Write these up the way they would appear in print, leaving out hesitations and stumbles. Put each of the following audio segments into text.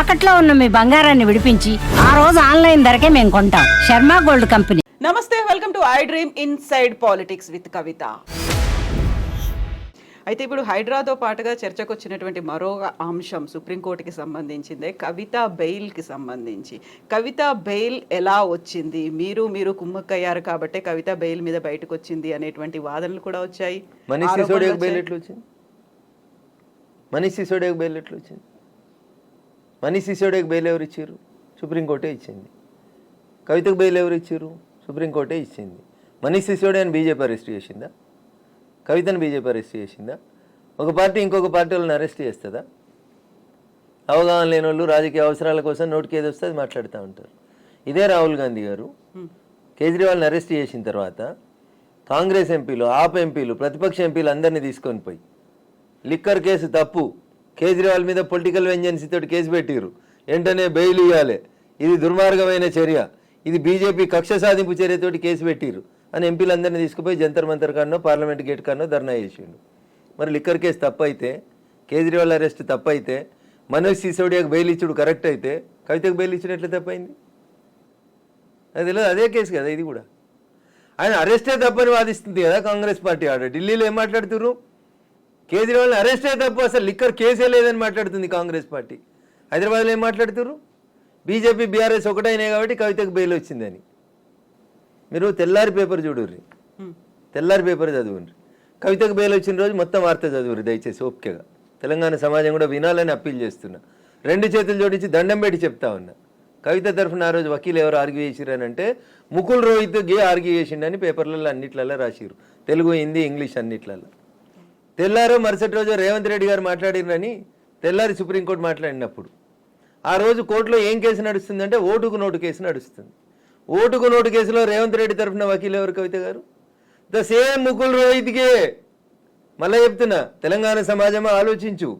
తాకట్లో ఉన్న మీ బంగారాన్ని విడిపించి ఆ రోజు ఆన్లైన్ ధరకే మేము కొంటాం. Sharma gold company. నమస్తే, welcome to I dream inside politics with Kavitha. అయితే ఇప్పుడు హైడ్రాతో పాటుగా చర్చకు వచ్చినటువంటి మరో అంశం సుప్రీంకోర్టుకి సంబంధించిందే, కవిత బెయిల్కి సంబంధించి. కవిత బెయిల్ ఎలా వచ్చింది, మీరు కుమ్మక్కయ్యారు కాబట్టి కవిత బెయిల్ మీద బయటకు వచ్చింది అనేటువంటి వాదనలు కూడా వచ్చాయి. మనీష్ సిసోడియాకి బెయిల్ ఎట్లా వచ్చింది? మనీష్ సిసోడియాకి బెయిల్ ఎవరు ఇచ్చారు? సుప్రీంకోర్టే ఇచ్చింది. కవితకు బెయిల్ ఎవరు ఇచ్చారు? సుప్రీంకోర్టే ఇచ్చింది. మనీష్ సిసోడియాని బీజేపీ అరెస్ట్ చేసిందా? కవితను బీజేపీ అరెస్ట్ చేసిందా? ఒక పార్టీ ఇంకొక పార్టీ వాళ్ళని అరెస్ట్ చేస్తుందా? అవగాహన లేని వాళ్ళు రాజకీయ అవసరాల కోసం నోటికి ఏది వస్తే అది మాట్లాడుతూ ఉంటారు. ఇదే రాహుల్ గాంధీ గారు కేజ్రీవాల్ని అరెస్ట్ చేసిన తర్వాత కాంగ్రెస్ ఎంపీలు, ఆప్ ఎంపీలు, ప్రతిపక్ష ఎంపీలు అందరినీ తీసుకొని పోయి లిక్కర్ కేసు తప్పు, కేజ్రీవాల్ మీద పొలిటికల్ వెంజెన్సీ తోటి కేసు పెట్టిరు, వెంటనే బెయిల్ ఇవ్వాలి, ఇది దుర్మార్గమైన చర్య, ఇది బీజేపీ కక్ష సాధింపు చర్యతోటి కేసు పెట్టిరు అని ఎంపీలందరినీ తీసుకుపోయి జంతర్ మంతర్ కానో పార్లమెంట్ గేట్ కానో ధర్నా చేసిండు. మరి లిక్కర్ కేసు తప్పైతే, కేజ్రీవాల్ అరెస్ట్ తప్పైతే, మనోజ్ సిసోడియాకు బెయిల్ ఇచ్చుడు కరెక్ట్ అయితే కవితకు బెయిల్ ఇచ్చుడు ఎట్లా తప్పైంది? అది తెలియదు. అదే కేసు కదా ఇది కూడా. ఆయన అరెస్టే తప్పని వాదిస్తుంది కదా కాంగ్రెస్ పార్టీ. ఆడ ఢిల్లీలో ఏం మాట్లాడుతున్నారు? కేజ్రీవాల్ని అరెస్టే తప్పు, అసలు లిక్కర్ కేసే లేదని మాట్లాడుతుంది కాంగ్రెస్ పార్టీ. హైదరాబాద్లో ఏం మాట్లాడుతున్నారు? బీజేపీ బీఆర్ఎస్ ఒకటైనాయి కాబట్టి కవితకు బెయిల్ వచ్చిందని. మీరు తెల్లారి పేపర్ చూడుర్రి, తెల్లారి పేపర్ చదువుర్రి. కవితకు బెయిల్ వచ్చిన రోజు మొత్తం వార్త చదువుర్రి దయచేసి ఓపికగా. తెలంగాణ సమాజం కూడా వినాలని అప్పీల్ చేస్తున్నా. రెండు చేతులు జోడించి దండం పెట్టి చెప్తా ఉన్నా. కవిత తరఫున ఆ రోజు వకీలు ఎవరు ఆర్గ్యూ చేసిరనంటే ముకుల్ రోహిత్ గే ఆర్గ్యూ చేసిండని పేపర్లలో అన్నిట్లలో రాసిరు, తెలుగు, హిందీ, ఇంగ్లీష్ అన్నిట్లలో. తెల్లారో మరుసటి రోజు రేవంత్ రెడ్డి గారు మాట్లాడిరని తెల్లారి సుప్రీంకోర్టు మాట్లాడినప్పుడు ఆ రోజు కోర్టులో ఏం కేసు నడుస్తుందంటే ఓటుకు నోటు కేసు నడుస్తుంది. ఓటుకు నోటు కేసులో రేవంత్ రెడ్డి తరఫున వకీలు ఎవరు? కవిత గారు. ద సేమ్ ముకుల్ రోహిత్కే. మళ్ళీ చెప్తున్నా, తెలంగాణ సమాజమా ఆలోచించు.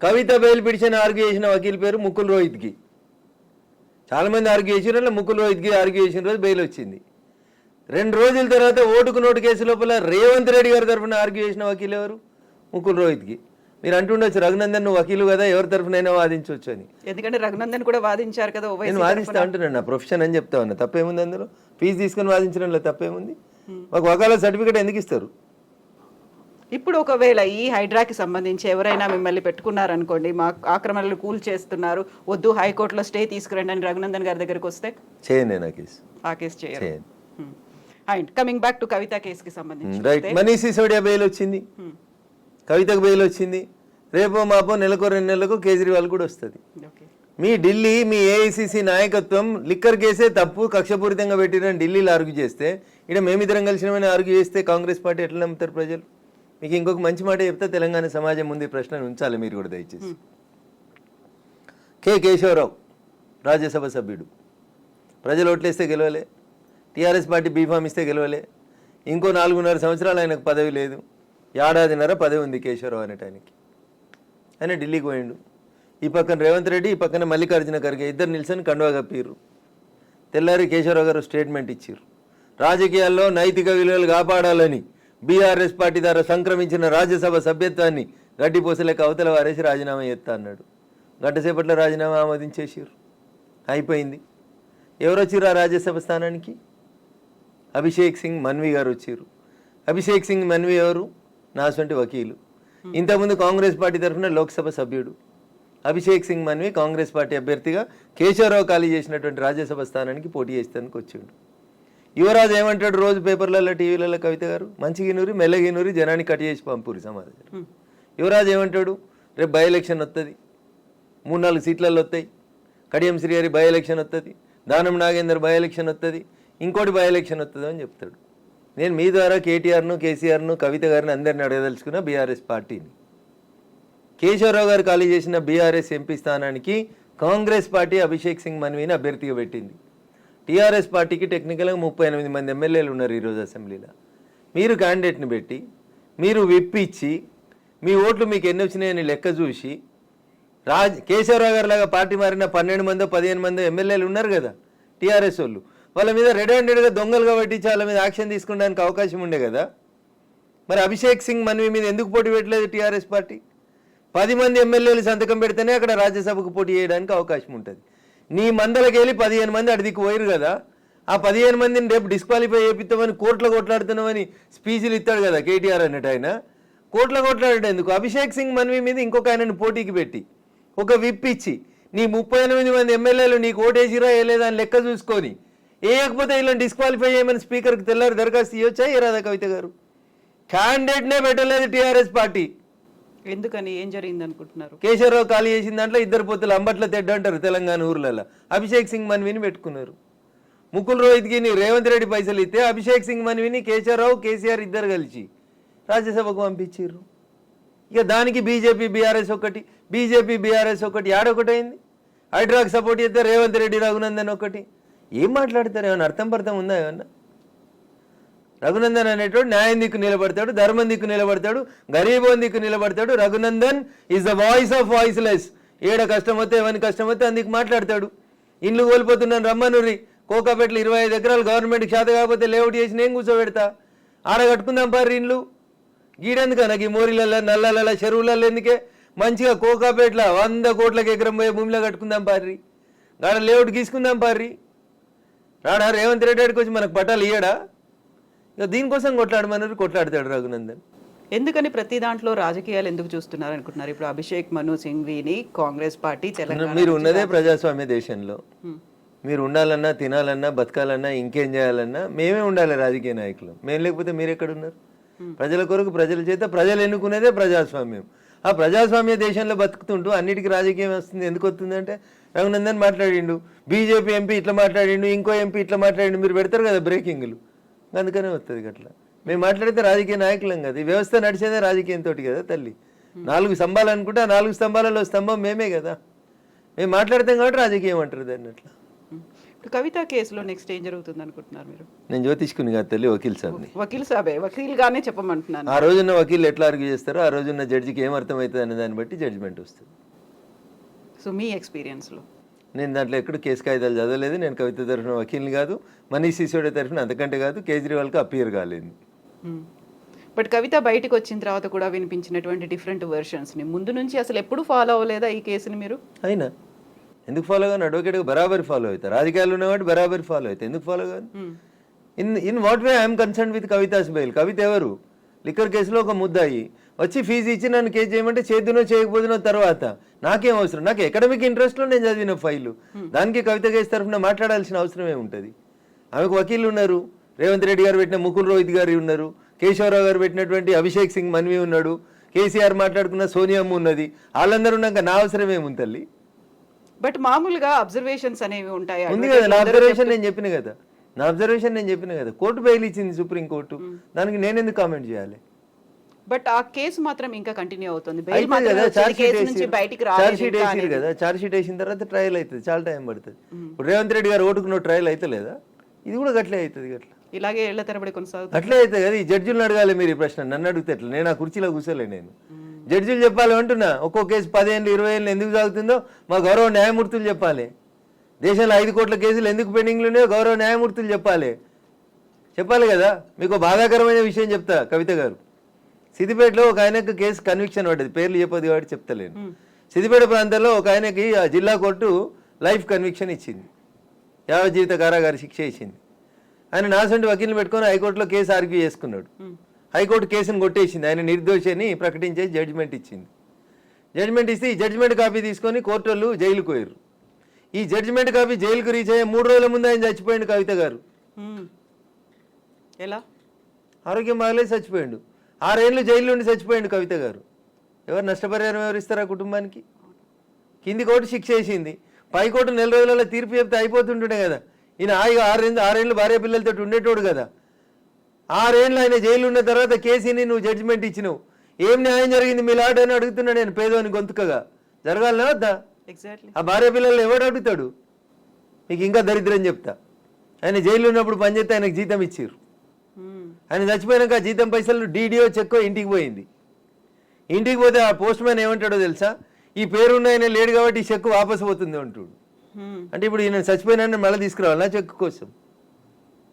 కవిత బెయిల్ పిటిషన్ ఆర్గ్యూ చేసిన వకీల్ పేరు ముకుల్ రోహిత్కి. చాలామంది ఆర్గ్యూ చేసిన ముకుల్ రోహిత్కి ఆర్గ్యూ చేసిన రోజు బెయిల్ వచ్చింది. 2 రోజుల తర్వాత ఓటుకు నోటు కేసు లోపల రేవంత్ రెడ్డి గారి తరఫున ఆర్గ్యూ చేసిన వకీలు ఎవరు? ముకుల్ రోహిత్కి. మీరు అంటుండొచ్చు రఘునందన్ నువ్వు వకీలు కదా, ఎవరి తరఫునైనా వాదించవచ్చు అని. ఎందుకంటే రఘునందన్ కూడా వాదించారు కదా. నేను వాదిస్తా అంటున్నాను, నా ప్రొఫెషన్ అని చెప్తా ఉన్నా. తప్పేముంది అందులో? ఫీజు తీసుకొని వాదించడంలో తప్పేముంది? మాకు వకాలత్ సర్టిఫికేట్ ఎందుకు ఇస్తారు? ఇప్పుడు ఒకవేళ ఈ హైడ్రాకి సంబంధించి ఎవరైనా మిమ్మల్ని పెట్టుకున్నారనుకోండి, మా ఆక్రమణలు కూల్ చేస్తున్నారు, వద్దు హైకోర్టులో స్టే తీసుకురండి అని రఘునందన్ గారి దగ్గరికి వస్తే చేయను, ఆ కేసు చేయరు. అండ్ కమింగ్ బ్యాక్ టు కవిత కేసుకి సంబంధించి రైట్, మనీష్ సిసోడియా బెయిల్ వచ్చింది, కవితకు బెయిల్ వచ్చింది. రేపో మాపో నెలకో 2 నెలలకు కేజ్రీవాల్ కూడా వస్తుంది. మీ ఢిల్లీ, మీ ఏఐసిసి నాయకత్వం లిక్కర్ కేసే తప్పు, కక్షపూరితంగా పెట్టిరని ఢిల్లీలో ఆర్గ్యూ చేస్తే, ఇక్కడ మేమిద్దరం కలిసినమని ఆర్గ్యూ చేస్తే కాంగ్రెస్ పార్టీ ఎట్లా నమ్ముతారు ప్రజలు? మీకు ఇంకొక మంచి మాట చెప్తే తెలంగాణ సమాజం ముందు ప్రశ్నను ఉంచాలి మీరు కూడా దయచేసి. కె కేశవరావు రాజ్యసభ సభ్యుడు, ప్రజలు ఓట్లేస్తే గెలవలే, టీఆర్ఎస్ పార్టీ బీఫామ్ ఇస్తే గెలవలే, ఇంకో 4.5 సంవత్సరాలు ఆయనకు పదవి లేదు, 1.5 ఏడాది పదవి ఉంది కేశవరావు అనేటానికి. ఆయన ఢిల్లీకి పోయిండు. ఈ పక్కన రేవంత్ రెడ్డి, ఈ పక్కన మల్లికార్జున ఖర్గే, ఇద్దరు నిల్చొని కండువా కప్పిర్రు. తెల్లారి కేశవరావు గారు స్టేట్మెంట్ ఇచ్చారు. రాజకీయాల్లో నైతిక విలువలు కాపాడాలని బీఆర్ఎస్ పార్టీ ద్వారా సంక్రమించిన రాజ్యసభ సభ్యత్వాన్ని గడ్డిపోసలేక అవతల వారేసి రాజీనామా చేస్తా అన్నాడు. గంట సేపట్లో రాజీనామా ఆమోదించేసారు, అయిపోయింది. ఎవరు వచ్చారు ఆ రాజ్యసభ స్థానానికి? అభిషేక్ సింగ్ మన్వి గారు వచ్చారు. అభిషేక్ సింగ్ మన్వి ఎవరు? నాసొంటి వకీలు. ఇంతకుముందు కాంగ్రెస్ పార్టీ తరఫున లోక్సభ సభ్యుడు. అభిషేక్ సింగ్ మన్వి కాంగ్రెస్ పార్టీ అభ్యర్థిగా కేశవరావు ఖాళీ చేసినటువంటి రాజ్యసభ స్థానానికి పోటీ చేస్తానికి వచ్చిండు. యువరాజు ఏమంటాడు రోజు పేపర్లలో, టీవీలలో? కవిత గారు మంచిగినూరి మెల్లగినూరి జనాన్ని కట్ చేసి పంపురి సమాధానం. యువరాజు ఏమంటాడు? రేపు బై ఎలక్షన్ వస్తుంది, 3-4 సీట్లలో వస్తాయి, కడియం శ్రీహరి బై ఎలక్షన్ వస్తుంది, దానం నాగేందర్ బై ఎలక్షన్ వస్తుంది, ఇంకోటి బై ఎలక్షన్ వస్తుంది అని చెప్తాడు. నేను మీ ద్వారా కేటీఆర్ను, కేసీఆర్ను, కవిత గారిని అందరిని అడగదలుచుకున్న బీఆర్ఎస్ పార్టీని. కేశవరావు గారు ఖాళీ చేసిన బీఆర్ఎస్ ఎంపీ స్థానానికి కాంగ్రెస్ పార్టీ అభిషేక్ సింగ్ మన్వీని అభ్యర్థిగా పెట్టింది. టీఆర్ఎస్ పార్టీకి టెక్నికల్గా 38 మంది ఎమ్మెల్యేలు ఉన్నారు ఈరోజు అసెంబ్లీలో. మీరు క్యాండిడేట్ని పెట్టి, మీరు విప్పిచ్చి, మీ ఓట్లు మీకు ఎన్ని వచ్చినాయని లెక్క చూసి, కేశవరావు గారి లాగా పార్టీ మారిన 12 మందో 15 మందో ఎమ్మెల్యేలు ఉన్నారు కదా టీఆర్ఎస్ వాళ్ళు, వాళ్ళ మీద రెడ్ హ్యాండెడ్గా దొంగలుగా పట్టించి వాళ్ళ మీద యాక్షన్ తీసుకోవడానికి అవకాశం ఉండే కదా. మరి అభిషేక్ సింగ్ మన్వి మీద ఎందుకు పోటీ పెట్టలేదు టీఆర్ఎస్ పార్టీ? 10 మంది ఎమ్మెల్యేలు సంతకం పెడితేనే అక్కడ రాజ్యసభకు పోటీ చేయడానికి అవకాశం ఉంటుంది. నీ మందలకి వెళ్ళి 15 మంది అడిదికి పోయిరు కదా, ఆ 15 మందిని రేపు డిస్క్వాలిఫై చేపిస్తామని కోర్టులో కొట్లాడుతున్నామని స్పీచ్లు ఇస్తాడు కదా కేటీఆర్ అన్నట్టు. ఆయన కోర్టులో కొట్లాడేందుకు అభిషేక్ సింగ్ మన్వి మీద ఇంకొక ఆయనను పోటీకి పెట్టి ఒక విప్ ఇచ్చి నీ 38 మంది ఎమ్మెల్యేలు నీకు ఓటేసిరా వేయలేదా అని లెక్క చూసుకొని వేయకపోతే ఇలా డిస్క్వాలిఫై చేయమని స్పీకర్కి తెల్లారి దరఖాస్తు ఇవ్వచ్చా ఇరాదా కవిత గారు? క్యాండిడేట్నే పెట్టలేదు టీఆర్ఎస్ పార్టీ. ఎందుకని, ఏం జరిగింది అనుకుంటున్నారు? కేశవరావు ఖాళీ చేసిన దాంట్లో 2 పొత్తులు అంబట్ల తెడ్డ అంటారు తెలంగాణ ఊర్లలో. అభిషేక్ సింగ్ మన్విని పెట్టుకున్నారు. ముకుల్ రోహిత్కి రేవంత్ రెడ్డి పైసలు ఇస్తే అభిషేక్ సింగ్ మన్విని కేశవరావు కేసీఆర్ ఇద్దరు కలిసి రాజ్యసభకు పంపించారు. ఇక దానికి బీజేపీ బీఆర్ఎస్ ఒకటి ఆడొకటైంది. హైడ్రాక్ సపోర్ట్ చేస్తే రేవంత్ రెడ్డి రఘునందన్ ఒకటి. ఏం మాట్లాడతారు? ఏమన్నా అర్థం పర్థం ఉందా? ఏమన్నా రఘునందన్ అనేటోడు న్యాయం దిక్కు నిలబడతాడు, ధర్మం దిక్కు నిలబడతాడు, గరీబోన్ దిక్కు నిలబడతాడు. Raghunandan is the voice of voiceless. ఏడ కష్టం వస్తే ఎవరికి కష్టం వస్తే అందుకు మాట్లాడతాడు. ఇండ్లు కోల్పోతున్నాను రమ్మనురి, కోకాపేటలో 25 ఎకరాలు గవర్నమెంట్కి చేత కాకపోతే లేఅవుట్ చేసి నేను కూర్చోబెడతా, ఆడ కట్టుకుందాం పారి ఇండ్లు. గీడెందుక నాకు ఈ మోరీలలో నల్లలలో చెరువులలో ఎందుకే? మంచిగా కోకాపేటలో 100 కోట్లకి ఎకరం పోయే భూమిలో కట్టుకుందాం పారి, గాడ లేఅవుట్ గీసుకుందాం పారి. రాడా రేవంత్ రెడ్డి గారికి వచ్చి మనకు పట్టాలు ఇయ్యడా? ఇక దీనికోసం కొట్లాడతాడు రఘునందన్. ఎందుకని ప్రతి దాంట్లో రాజకీయాలు ఎందుకు చూస్తున్నారు అనుకుంటున్నారు? ఇప్పుడు అభిషేక్ మను సింఘ్వీని కాంగ్రెస్ పార్టీ తెలంగాణ మీరు ఉన్నదే ప్రజాస్వామ్య దేశంలో. మీరు ఉండాలన్నా, తినాలన్నా, బతకాలన్నా, ఇంకేం చేయాలన్నా మేమే ఉండాలి రాజకీయ నాయకులు. మేము లేకపోతే మీరు ఎక్కడున్నారు? ప్రజల కొరకు ప్రజల చేత ప్రజలు ఎన్నుకునేదే ప్రజాస్వామ్యం. ఆ ప్రజాస్వామ్య దేశంలో బతుకుతుంటూ అన్నిటికీ రాజకీయం వస్తుంది. ఎందుకు వస్తుందంటే రఘునందన్ మాట్లాడిండు, బీజేపీ ఎంపీ ఇట్లా మాట్లాడిండు, ఇంకో ఎంపీ ఇట్లా మాట్లాడిండు, మీరు పెడతారు కదా బ్రేకింగ్లు, అందుకనే వస్తుంది అట్లా. మేము మాట్లాడితే రాజకీయ నాయకులం కదా, ఈ వ్యవస్థ నడిచేదే రాజకీయంతో కదా తల్లి. 4 స్తంభాలు అనుకుంటే ఆ 4 స్తంభాలలో స్తంభం మేమే కదా. మేము మాట్లాడతాం కాబట్టి రాజకీయం అంటారు దాన్ని. అట్లా ఇప్పుడు కవిత కేసులో నెక్స్ట్ ఏం జరుగుతుంది అనుకుంటున్నారు మీరు? నేను జ్యోతిష్కుని కాదు తల్లి, వకీల్ సాబ్ని. వకీల్ సాబే, వకీల్ గానే చెప్పమంటున్నాను. ఆ రోజున్న వకీల్ ఎట్లా ఆర్గ్యూ చేస్తారో ఆ రోజున్న జడ్జికి ఏం అర్థమవుతుంది అనే దాన్ని బట్టి జడ్జిమెంట్ వస్తుంది. సో మీ ఎక్స్పీరియన్స్లో? నేను దాంట్లో ఎక్కడ కేసు కాగితాలు చదవలేదు. నేను కవిత తరఫున వకీల్ని కాదు, మనీష్ సిసోడియా తరఫున అంతకంటే కాదు, కేజ్రీవాల్కి అపియర్ కాలేదు. బట్ కవిత బయటకు వచ్చిన తర్వాత కూడా వినిపించినటువంటి డిఫరెంట్ వెర్షన్స్ని ముందు నుంచి అసలు ఎప్పుడు ఫాలో అవ్వలేదా ఈ కేసుని మీరు? అయినా ఎందుకు ఫాలో కాదు? అడ్వకేట్గా బరాబరి ఫాలో అవుతారు. రాజకీయాలు ఉన్నవాడు బరాబరి ఫాలో అవుతాయి. ఎందుకు ఫాలో కాదు? In what way I'm concerned with Kavitha's bail. Kavitha ఎవరు? లిక్కర్ కేసులో ఒక ముద్దాయి వచ్చి ఫీజు ఇచ్చి నన్ను కేసు చేయమంటే చేద్దునో చేయకపోతునో తర్వాత నాకేం అవసరం? నాకు ఎకడమిక్ ఇంట్రెస్ట్లో నేను చదివిన ఫైలు, దానికి కవిత కేసు తరఫున మాట్లాడాల్సిన అవసరం ఏముంటుంది? ఆమెకు వకీళ్ళు ఉన్నారు, రేవంత్ రెడ్డి గారు పెట్టిన ముకుల్ రోహిత్ గారు ఉన్నారు, కేశవరావు గారు పెట్టినటువంటి అభిషేక్ సింగ్ మన్వి ఉన్నాడు, కేసీఆర్ మాట్లాడుకున్న సోనియమ్మ ఉన్నది. వాళ్ళందరూ ఉన్నాక నా అవసరం ఏముంది తల్లి? బట్ మామూలుగా అబ్జర్వేషన్స్ అనేవి ఉంటాయి. ఉంది కదా, నా అబ్జర్వేషన్ నేను చెప్పిన కదా. కోర్టు బెయిల్ ఇచ్చింది సుప్రీంకోర్టు, దానికి నేను ఎందుకు కామెంట్ చేయాలి? బట్ ఆ కేసు మాత్రం ఇంకా కంటిన్యూ అవుతుంది. చార్జ్ షీట్ వేసిన తర్వాత ట్రయల్ అవుతుంది, చాలా టైం పడుతుంది. ఇప్పుడు రేవంత్ రెడ్డి గారు ఓటుకున్న ట్రయల్ అయితే లేదా? ఇది కూడా గట్లే అవుతుంది. గట్లా ఇలాగే ఏళ్ల తరబడి కొనసాగుతుంది. అట్లే అవుతుంది కదా. ఈ జడ్జిలను అడగాలి మీరు ఈ ప్రశ్న, నన్ను అడిగితే ఎట్లా? నేను ఆ కుర్చీలో కూర్చోలే. నేను జడ్జిలు చెప్పాలి అంటున్నా. ఒక్కో కేసు 10 ఏళ్ళు 20 ఏళ్ళు ఎందుకు సాగుతుందో మా గౌరవ న్యాయమూర్తులు చెప్పాలి. దేశంలో 5 కోట్ల కేసులు ఎందుకు పెండింగ్లు ఉన్నాయో గౌరవ న్యాయమూర్తులు చెప్పాలి కదా. మీకు బాధాకరమైన విషయం చెప్తా కవిత గారు. సిద్దిపేటలో ఒక ఆయనకు కేసు కన్విక్షన్ పడ్డది, పేర్లు చెప్పదు కాబట్టి చెప్తలేను. సిద్దిపేట ప్రాంతంలో ఒక ఆయనకి ఆ జిల్లా కోర్టు లైఫ్ కన్విక్షన్ ఇచ్చింది, యావజ్జీవిత కారాగార శిక్ష ఇచ్చింది. ఆయన నాసంటి వకీల్ని పెట్టుకొని హైకోర్టులో కేసు ఆర్గ్యూ చేసుకున్నాడు. హైకోర్టు కేసును కొట్టేసింది, ఆయన నిర్దోషి అని ప్రకటించేసి జడ్జిమెంట్ ఇచ్చింది. జడ్జిమెంట్ ఇస్తే ఈ జడ్జిమెంట్ కాపీ తీసుకొని కోర్టు వాళ్ళు జైలుకు పోయారు. ఈ జడ్జిమెంట్ కాపీ జైలుకు రీచ్ అయ్యే 3 రోజుల ముందు ఆయన చచ్చిపోయాడు కవిత గారు. ఎలా? ఆరోగ్యం బాగలేదు, చచ్చిపోయాడు. 6 ఏళ్ళు జైలు నుండి చచ్చిపోయాడు కవిత గారు. ఎవరు నష్టపరిహారం ఎవరు ఇస్తారా కుటుంబానికి? కింది కోర్టు శిక్ష వేసింది, పై కోర్టు 4 రోజులలో తీర్పు చెప్తే అయిపోతుంటుండే కదా. ఈయన 6 ఏళ్ళు భార్య పిల్లలతో ఉండేటోడు కదా. 6 ఏళ్ళు ఆయన జైలు ఉన్న తర్వాత కేసీని నువ్వు జడ్జిమెంట్ ఇచ్చినావు. ఏం న్యాయం జరిగింది మీ లాట్ అని అడుగుతున్నా నేను, పేదోని గొంతుకగా. జరగాలనా వద్దా? ఆ భార్య పిల్లలు ఎవడు అడుగుతాడు? మీకు ఇంకా దరిద్రం చెప్తా. ఆయన జైలు ఉన్నప్పుడు పనిచేస్తే ఆయనకు జీతం ఇచ్చారు. ఆయన చచ్చిపోయాక జీతం పైసలు డీడీఓ చెక్కో ఇంటికి పోయింది. ఇంటికి పోతే ఆ పోస్ట్ మ్యాన్ ఏమంటాడో తెలుసా? ఈ పేరున్న ఆయన లేడు కాబట్టి ఈ చెక్కు వాపసు పోతుంది అంటాడు. అంటే ఇప్పుడు ఈయన చచ్చిపోయినా మళ్ళీ తీసుకురావాలి నా చెక్కు కోసం.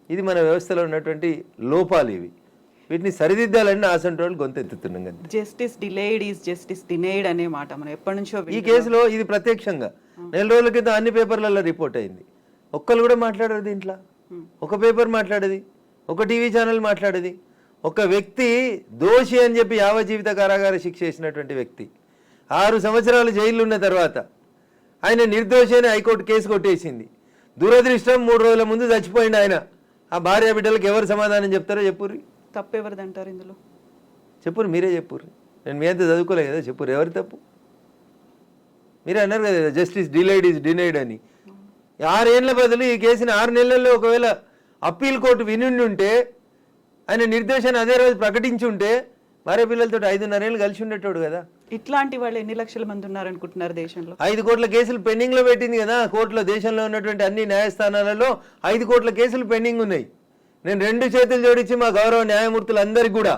ఇది మన వ్యవస్థలో ఉన్నటువంటి లోపాలు ఇవి. వీటిని సరిదిద్దాలని నా అసంటి వాళ్ళు గొంతెత్తుతున్నాం కదా. Justice delayed is justice denied అనే మాట మనం ఎప్పటి నుంచో ఈ కేసులో ఇది ప్రత్యక్షంగా 4 రోజుల క్రితం అన్ని పేపర్లలో రిపోర్ట్ అయింది. ఒక్కరు కూడా మాట్లాడరు దీంట్లో. ఒక పేపర్ మాట్లాడేది, ఒక టీవీ ఛానల్ మాట్లాడేది. ఒక వ్యక్తి దోషి అని చెప్పి యావజ్జీవిత కారాగార శిక్ష చేసినటువంటి వ్యక్తి 6 సంవత్సరాలు జైల్లో ఉన్న తర్వాత ఆయన నిర్దోషి అని హైకోర్టు కేసు కొట్టేసింది. దురదృష్టం 3 రోజుల ముందు చచ్చిపోయింది ఆయన. ఆ భార్య బిడ్డలకు ఎవరు సమాధానం చెప్తారో చెప్పుర్రి. తప్పెవరిదంటారు ఇందులో? చెప్పురు, మీరే చెప్పుర్రి. నేను మీ అంత చదువుకోలే కదా, చెప్పురు ఎవరి తప్పు? మీరే అన్నారు కదా జస్టిస్ డిలేడ్ ఈజ్ డినైడ్ అని. 6 ఏళ్ల బదులు ఈ కేసుని 6 నెలల్లో ఒకవేళ అప్పీల్ కోర్టు వినుండి ఉంటే, ఆయన నిర్దేశాన్ని అదే రోజు ప్రకటించి ఉంటే భార్య పిల్లలతో 5.5 ఏళ్ళు కలిసి ఉండేటోడు కదా. ఇట్లాంటి వాళ్ళు ఎన్ని లక్షల మంది ఉన్నారనుకుంటున్నారు దేశంలో? 5 కోట్ల కేసులు పెండింగ్ లో పెట్టింది కదా కోర్టులో. దేశంలో ఉన్నటువంటి అన్ని న్యాయస్థానాలలో 5 కోట్ల కేసులు పెండింగ్ ఉన్నాయి. నేను 2 చేతులు జోడించి మా గౌరవ న్యాయమూర్తులందరికీ కూడా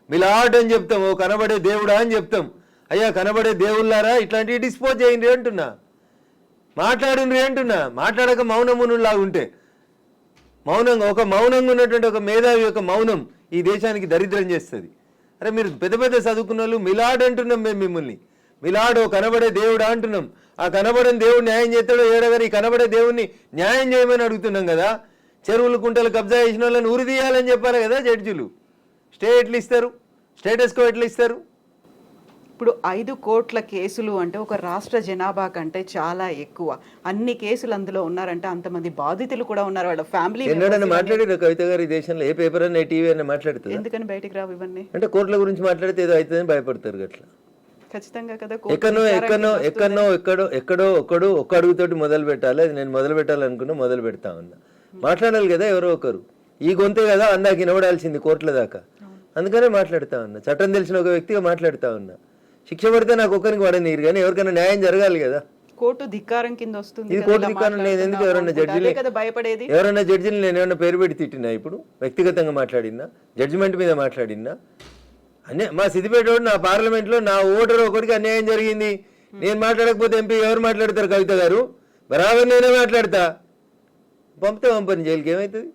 మిలాడ్ అని చెప్తాం, ఓ కనబడే దేవుడా అని చెప్తాం. అయ్యా కనబడే దేవుళ్ళారా ఇట్లాంటివి డిస్పోజ్ చేయండి అంటున్నా, మాట్లాడుండ్రి అంటున్నా. మాట్లాడక మౌనమునులాగా ఉంటే, మౌనంగా ఉన్నటువంటి ఒక మేధావి యొక్క మౌనం ఈ దేశానికి దరిద్రం చేస్తుంది. అరే మీరు పెద్ద పెద్ద చదువుకున్న వాళ్ళు మిలాడ్ అంటున్నాం మేము మిమ్మల్ని. మిలాడ్ ఓ కనబడే దేవుడా అంటున్నాం. ఆ కనబడని దేవుడు న్యాయం చేస్తాడో ఏడగారు, ఈ కనబడే దేవుడిని న్యాయం చేయమని అడుగుతున్నాం కదా. చెరువులు కుంటలు కబ్జా చేసిన వాళ్ళని ఉరి తీయాలని చెప్పారు కదా జడ్జిలు. స్టే ఎట్లా ఇస్తారు? స్టేటస్ కో ఎట్లా ఇస్తారు? ఇప్పుడు 5 కోట్ల కేసులు అంటే ఒక రాష్ట్ర జనాభా కంటే చాలా ఎక్కువ. అన్ని కేసులు అందులో ఉన్నారంటే అంతమంది బాధితులు కూడా ఉన్నారు, వాళ్ళ ఫ్యామిలీ. ఎన్నడన్నా మాట్లాడారు కవిత గారు ఈ దేశంలో? ఏ పేపర్ అన్న టీవీ అన్న మాట్లాడుతుంది? ఎందుకని బయటికి రావు ఇవన్నీ? అంటే కోర్టుల గురించి మాట్లాడితే ఏదో అవుతుందని భయపడతారు అట్లా. ఖచ్చితంగా కదా. ఎక్కడో ఒక్క అడుగుతోటి మొదలు పెట్టాలి. అది నేను మొదలు పెట్టాలనుకున్నా, మొదలు పెడతా ఉన్నా. మాట్లాడాలి కదా ఎవరో ఒకరు. ఈ గొంతే కదా అందాక వినబడాల్సింది కోర్టుల దాకా. అందుకనే మాట్లాడుతా ఉన్నా. చట్టం తెలిసిన ఒక వ్యక్తిగా మాట్లాడుతా ఉన్నా. శిక్ష పడితే నాకు ఒక్కరికి పడనీరు, కానీ ఎవరికైనా న్యాయం జరగాలి కదా. కోర్టు ధిక్కారం కింద వస్తుంది. ఇది కోర్టు ధిక్కారం లేదు. ఎందుకు ఎవరన్నా జడ్జిని భయపడేది? ఎవరన్నా జడ్జిని నేను ఏమన్నా పేరు పెట్టి తిట్టినా? ఇప్పుడు వ్యక్తిగతంగా మాట్లాడినా, జడ్జిమెంట్ మీద మాట్లాడినా? మా సిద్దిపేట నా పార్లమెంట్ లో నా ఓటర్ ఒకటికి అన్యాయం జరిగింది, నేను మాట్లాడకపోతే ఎంపీ ఎవరు మాట్లాడతారు? కవిత గారు బరాబర్ నేనే మాట్లాడతా. పంపని జైలుకి ఏమవుతుంది?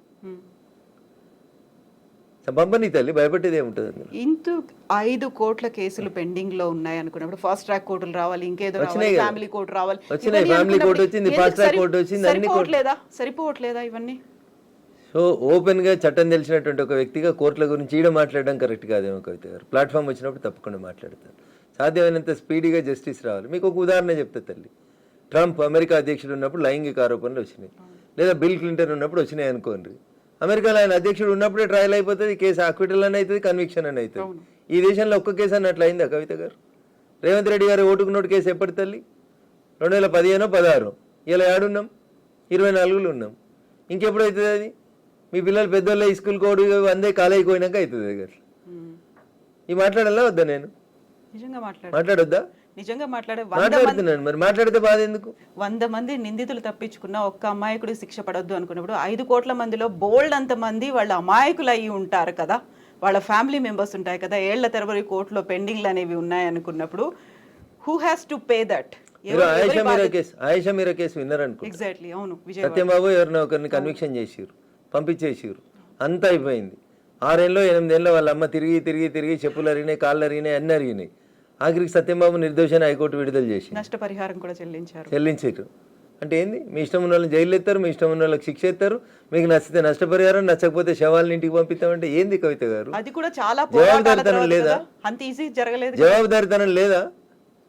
పంపని తల్లి, భయపడేది ఏముంటుంది? ఇంత 5 కోట్ల కేసులు పెండింగ్ లో ఉన్నాయి అనుకున్నప్పుడు ఫాస్ట్ ట్రాక్ కోర్టులు రావాలి, ఇంకేదో ఫ్యామిలీ కోర్టు రావాలి. వచ్చినాయి, ఫ్యామిలీ కోర్టు వచ్చింది, ఫాస్ట్ ట్రాక్ కోర్టు వచ్చింది, అన్ని సరిపోవట్లేదా ఇవన్నీ? సో ఓపెన్ గా చట్టం తెలిసినటువంటి ఒక వ్యక్తిగా కోర్టుల గురించి ఈడ మాట్లాడడం కరెక్ట్ కాదేమో కవిత గారు. ప్లాట్ఫామ్ వచ్చినప్పుడు తప్పకుండా మాట్లాడతారు. సాధ్యమైనంత స్పీడీగా జస్టిస్ రావాలి. మీకు ఒక ఉదాహరణ చెప్తా తల్లి. ట్రంప్ అమెరికా అధ్యక్షుడు ఉన్నప్పుడు లైంగిక ఆరోపణలు వచ్చినాయి, లేదా బిల్ క్లింటన్ ఉన్నప్పుడు వచ్చినాయి అనుకోండి. అమెరికాలో ఆయన అధ్యక్షుడు ఉన్నప్పుడే ట్రయల్ అయిపోతుంది, కేసు అక్విటల్ అని అవుతుంది, కన్విక్షన్ అని అవుతుంది. ఈ దేశంలో ఒక్క కేసు అన్నట్లు అయిందా కవిత గారు? రేవంత్ రెడ్డి గారు ఓటుకు నోటు కేసు ఎప్పటి తల్లి? 2015-16. ఇలా ఏడున్నాం, 24లో ఉన్నాం. ఇంకెప్పుడు అవుతుంది అది? మీ పిల్లలు పెద్దోళ్ళ స్కూల్ కోడ్ అందే కాలేజీకి పోయినాక అవుతుంది అది. ఈ మాట్లాడాలా వద్దా? నేను మాట్లాడొద్దా? నిజంగా మాట్లాడుతున్నాను. మరి మాట్లాడితే బాధ ఎందుకు? 100 మంది నిందితులు తప్పించుకున్న ఒక్క అమాయకుడు శిక్ష పడొద్దు అనుకున్నప్పుడు 5 కోట్ల మందిలో బోల్డ్ అంత మంది వాళ్ళ అమాయకులు అయ్యి ఉంటారు కదా, వాళ్ళ ఫ్యామిలీ మెంబర్స్ ఉంటాయి కదా. ఏళ్ల తరబడి కోర్టులో పెండింగ్లు అనేవి ఉన్నాయి అనుకున్నప్పుడు who has to pay that? Ayesha Meera case విన్నారనుకో. ఎగ్జాక్ట్లీ, అవును. సత్యంబాబు ఎవరినో ఒకరిని కన్విక్షన్ చేసిరు, పంపించేసిరు, అంతా అయిపోయింది. 6 ఏళ్ళు 8 ఏళ్ళ వాళ్ళ అమ్మ తిరిగి చెప్పులు అరిగినాయి, కాళ్ళు అరిగినాయి, అన్ని అరిగినాయి. ఆఖరికి సత్యంబాబు నిర్దోషాన్ని హైకోర్టు విడుదల చేసి నష్టపరిహారం కూడా చెల్లించారు. అంటే ఏంది? మీ ఇష్టం ఉన్న వాళ్ళని జైలు ఎత్తారు, మీ ఇష్టం ఉన్న వాళ్ళకి శిక్ష ఎత్తారు, మీకు నచ్చితే నష్టపరిహారం, నచ్చకపోతే శవాలను ఇంటికి పంపిస్తామంటే ఏంది కవిత గారు? అది కూడా చాలా జవాబుదారితనం లేదా? అంత ఈజీ జరగలేదు. జవాబుదారితనం లేదా?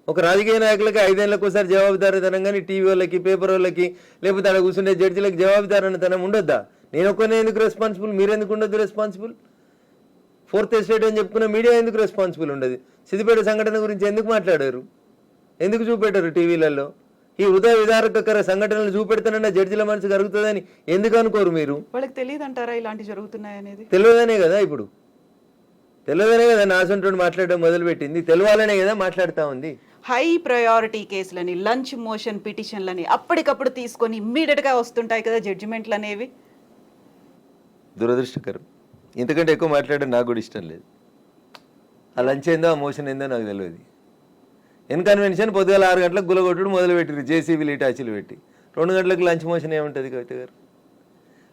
ఒక రాజకీయ నాయకులకి 5 ఏళ్ళకి ఒకసారి జవాబుదారితనం, కానీ టీవీ వాళ్ళకి, పేపర్ వాళ్ళకి, లేకపోతే అక్కడ కూర్చుండే జడ్జిలకు జవాబుదారితనం ఉండొద్దా? నేను ఒక్కనే ఎందుకు రెస్పాన్సిబుల్? మీరెందుకు ఉండొద్దు రెస్పాన్సిబుల్? 4th ఎస్టేట్ అని చెప్పుకున్న మీడియా ఎందుకు రెస్పాన్సిబుల్ ఉండదు? సిద్దిపేట సంఘటన గురించి ఎందుకు మాట్లాడారు? ఎందుకు చూపెట్టారు టీవీలలో? ఈ హృదయ విదారకర సంఘటనలు చూపెడతానన్న జడ్జిల మనసు కరుగుతుందని ఎందుకు అనుకోరు మీరు? వాళ్ళకి తెలియదు అంటారా ఇలాంటి జరుగుతున్నాయి అనేది? తెలియదనే కదా, ఇప్పుడు తెలియదనే కదా నాసంటోడు మాట్లాడడం మొదలుపెట్టింది, తెలియాలనే కదా మాట్లాడుతూ ఉంది. హై ప్రయారిటీ కేసులని, లంచ్ మోషన్ పిటిషన్లని అప్పటికప్పుడు తీసుకొని ఇమ్మీడియట్ గా వస్తుంటాయి కదా జడ్జిమెంట్లు అనేవి. దురదృష్టకరం. ఇంతకంటే ఎక్కువ మాట్లాడడం నాకు కూడా ఇష్టం లేదు. ఆ లంచ్ ఏందో, ఆ మోషన్ ఏందో నాకు తెలియదు. ఇన్కన్వెన్షన్ పొద్దుగాల 6 గంటలకు గులగొట్టుడు మొదలుపెట్టిరు, జేసీబీలు ఇటాచీలు పెట్టి. 2 గంటలకు లంచ్ మోషన్ ఏముంటుంది కవిత గారు?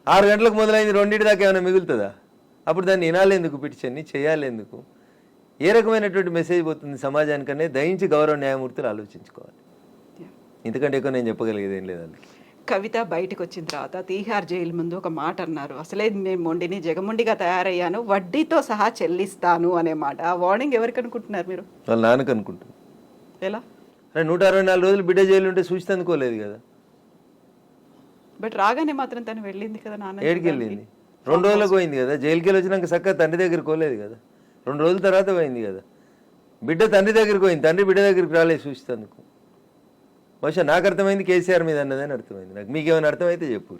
6 గంటలకు మొదలైంది, 2 దాకా ఏమైనా మిగులుతుందా? అప్పుడు దాన్ని వినాలేందుకు పిటిషన్ని చేయాలేందుకు, ఏ రకమైనటువంటి మెసేజ్ పోతుంది సమాజానికనే దయించి గౌరవ న్యాయమూర్తులు ఆలోచించుకోవాలి. ఇంతకంటే ఎక్కువ నేను చెప్పగలిగేది ఏం లేదండి. కవిత బయటకు వచ్చిన తర్వాత తీహార్ జైలు ముందు ఒక మాట అన్నారు, అసలే నేను మొండిని జగమొండిగా తయారయ్యాను, వడ్డీతో సహా చెల్లిస్తాను అనే మాట. ఆ వార్నింగ్ ఎవరికి అనుకుంటున్నారు మీరు? వాళ్ళ నాన్నకు అనుకుంటుంది. ఎలా? అరే 164 రోజులు బిడ్డ జైలు ఉంటే చూసి అందుకోలేదు కదా. బట్ రాగానే మాత్రం తను వెళ్ళింది కదా నాన్న. ఏడికి వెళ్ళింది? 2 రోజులకు పోయింది కదా. జైలుకి వెళ్ళి వచ్చినాక చక్కగా తండ్రి దగ్గరికి పోలేదు కదా. 2 రోజుల తర్వాత పోయింది కదా. బిడ్డ తండ్రి దగ్గరికి పోయింది, తండ్రి బిడ్డ దగ్గరికి రాలేదు చూసేందుకు. బహుశా నాకు అర్థమైంది కేసీఆర్ మీద అన్నదని అర్థమైంది నాకు. మీకేమైనా అర్థమైతే చెప్పు.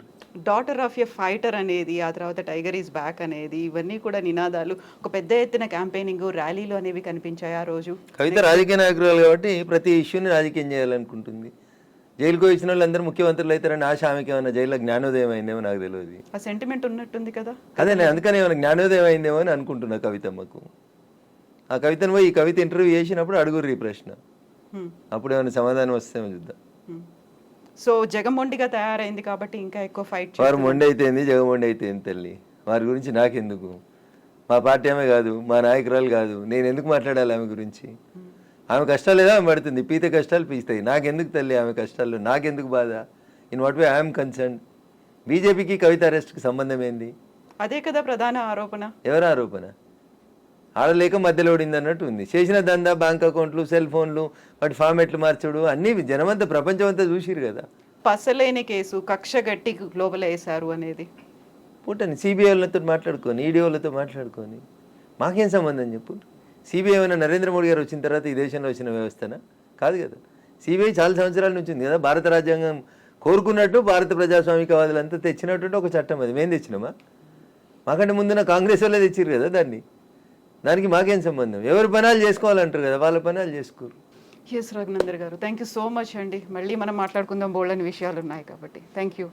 డాటర్ ఆఫ్ ఎ ఫైటర్ అనేది, ఆ తర్వాత టైగర్ ఈజ్ బ్యాక్ అనేది, ఇవన్నీ కూడా నినాదాలు, ఒక పెద్ద ఎత్తున క్యాంపెయినింగ్, ర్యాలీలు అనేవి కనిపించాయి ఆ రోజు. కవిత రాజకీయ నాయకురాలు కాబట్టి ప్రతి ఇష్యూని రాజకీయం చేయాలనుకుంటుంది. జైలుకు వచ్చిన వాళ్ళు అందరూ ముఖ్యమంత్రులు అవుతారని ఆశ ఆమెకి ఏమైనా జైల్లో జ్ఞానోదయం అయిందేమో నాకు తెలియదు. ఆ సెంటిమెంట్ ఉన్నట్టుంది కదా. అదే నేను అందుకని ఏమైనా జ్ఞానోదయం అయిందేమో అని అనుకుంటున్నా కవితమ్మకు. ఆ కవితను పోయి ఈ కవిత ఇంటర్వ్యూ చేసినప్పుడు అడుగుర్రి ప్రశ్న, అప్పుడు ఏమైనా సమాధానం వస్తేమో చూద్దాం. సో జగమొండిగా తయారైంది కాబట్టి ఇంకా ఎక్కువ ఫైట్. వారు మొండి అయితేంది జగమొండి అయితేంది తల్లి, వారి గురించి నాకెందుకు? మా పార్టీ ఆమె కాదు, మా నాయకురాలు కాదు, నేను ఎందుకు మాట్లాడాలి ఆమె గురించి? ఆమె కష్టాలు ఏదో ఆమె పడుతుంది, పీతే కష్టాలు పీస్తాయి. నాకెందుకు తల్లి ఆమె కష్టాలు? నాకెందుకు బాధ? In what way I'm concern. బీజేపీకి కవిత అరెస్ట్కి సంబంధం ఏంది? అదే కదా ప్రధాన ఆరోపణ. ఎవరి ఆరోపణ? ఆడలేక మధ్యలో ఓడింది అన్నట్టు ఉంది. చేసిన దందా, బ్యాంక్ అకౌంట్లు, సెల్ ఫోన్లు, వాటి ఫార్మెట్లు మార్చడు అన్నీ జనమంతా ప్రపంచం అంతా చూసిరు కదా. పసలేని కేసు, కక్ష గట్టి లోపల వేశారు అనేది పుట్టని సిబిఐ వాళ్ళతో మాట్లాడుకొని, ఈడీ వాళ్ళతో మాట్లాడుకొని మాకేం సంబంధం చెప్పు. సిబిఐ ఏమైనా నరేంద్ర మోడీ గారు వచ్చిన తర్వాత ఈ దేశంలో వచ్చిన వ్యవస్థనా? కాదు కదా. సిబిఐ చాలా సంవత్సరాల నుంచి ఉంది కదా. భారత రాజ్యాంగం కోరుకున్నట్టు భారత ప్రజాస్వామికవాదులంతా తెచ్చినట్టు ఒక చట్టం, అది మేము తెచ్చినామా? మాకంటే ముందున కాంగ్రెస్ వాళ్ళే తెచ్చిరు కదా దాన్ని. దానికి మాకేం సంబంధం? ఎవరి పనాలు చేసుకోవాలంటారు కదా, వాళ్ళ పనాలు చేసుకోరు. ఎస్ రఘునందర్ గారు, థ్యాంక్ యూ సో మచ్ అండి. మళ్ళీ మనం మాట్లాడుకుందాం, బోల్డని విషయాలు ఉన్నాయి కాబట్టి. Thank you.